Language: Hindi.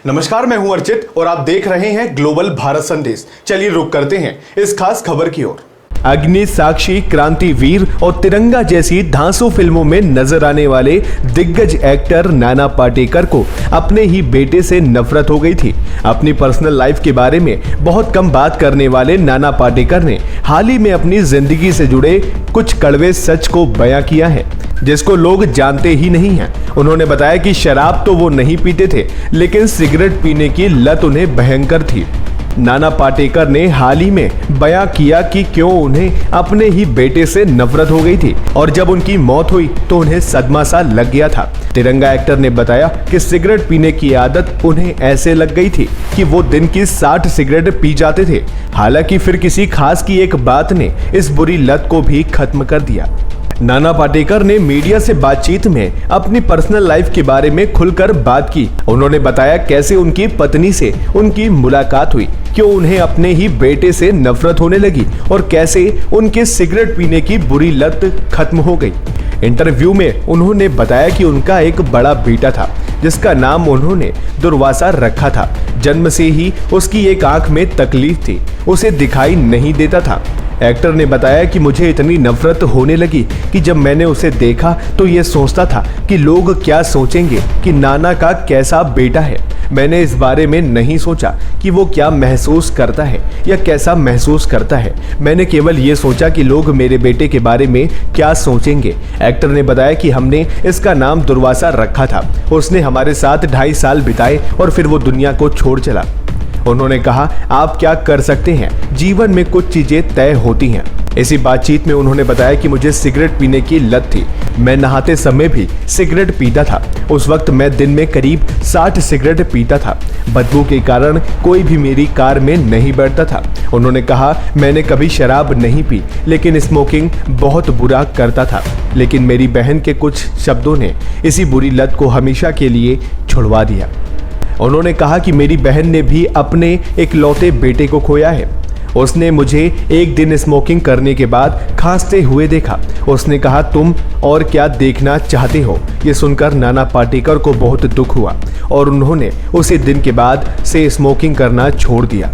नमस्कार, मैं हूं अर्चित और आप देख रहे हैं ग्लोबल भारत संदेश। चलिए रुक करते हैं इस खास खबर की ओर। अग्नि साक्षी, क्रांतिवीर और तिरंगा जैसी धांसू फिल्मों में नजर आने वाले दिग्गज एक्टर नाना पाटेकर को अपने ही बेटे से नफरत हो गई थी। अपनी पर्सनल लाइफ के बारे में बहुत कम बात करने वाले नाना पाटेकर ने हाल ही में अपनी जिंदगी से जुड़े कुछ कड़वे सच को बयां किया है, जिसको लोग जानते ही नहीं हैं। उन्होंने बताया कि शराब तो वो नहीं पीते थे, लेकिन सिगरेट पीने की लत उन्हें भयंकर थी। नाना पाटेकर ने हाल ही में बयां किया कि क्यों उन्हें अपने ही बेटे से नफरत हो गई थी और जब उनकी मौत हुई तो उन्हें सदमा सा लग गया था। तिरंगा एक्टर ने बताया कि सिगरेट पीने की आदत उन्हें ऐसे लग गई थी कि वो दिन की 60 सिगरेट पी जाते थे। हालांकि फिर किसी खास की एक बात ने इस बुरी लत को भी खत्म कर दिया। नाना पाटेकर ने मीडिया से बातचीत में अपनी पर्सनल लाइफ के बारे में खुलकर बात की। उन्होंने बताया कैसे उनकी पत्नी से उनकी मुलाकात हुई, क्यों उन्हें अपने ही बेटे से नफरत होने लगी और कैसे उनके सिगरेट पीने की बुरी लत खत्म हो गई। इंटरव्यू में उन्होंने बताया कि उनका एक बड़ा बेटा था जिसका नाम उन्होंने दुर्वासा रखा था। जन्म से ही उसकी एक आंख में तकलीफ थी, उसे दिखाई नहीं देता था। एक्टर ने बताया कि मुझे इतनी नफरत होने लगी कि जब मैंने उसे देखा तो ये सोचता था कि लोग क्या सोचेंगे कि नाना का कैसा बेटा है। मैंने इस बारे में नहीं सोचा कि वो क्या महसूस करता है या कैसा महसूस करता है। मैंने केवल ये सोचा कि लोग मेरे बेटे के बारे में क्या सोचेंगे। एक्टर ने बताया कि हमने इसका नाम दुर्वासा रखा था। उसने हमारे साथ 2.5 साल बिताए और फिर वो दुनिया को छोड़ चला। उन्होंने कहा, आप क्या कर सकते हैं, जीवन में कुछ चीजें तय होती हैं। इसी बातचीत में उन्होंने बताया कि मुझे सिगरेट पीने की लत थी। मैं नहाते समय भी सिगरेट पीता था। उस वक्त मैं दिन में करीब 60 सिगरेट पीता था। बदबू के कारण कोई भी मेरी कार में नहीं बैठता था। उन्होंने कहा, मैंने कभी शराब नहीं पी, लेकिन स्मोकिंग बहुत बुरा करता था। लेकिन मेरी बहन के कुछ शब्दों ने इसी बुरी लत को हमेशा के लिए छुड़वा दिया। उन्होंने कहा कि मेरी बहन ने भी अपने इकलौते बेटे को खोया है। उसने मुझे एक दिन स्मोकिंग करने के बाद खांसते हुए देखा। उसने कहा, तुम और क्या देखना चाहते हो। ये सुनकर नाना पाटेकर को बहुत दुख हुआ और उन्होंने उसी दिन के बाद से स्मोकिंग करना छोड़ दिया।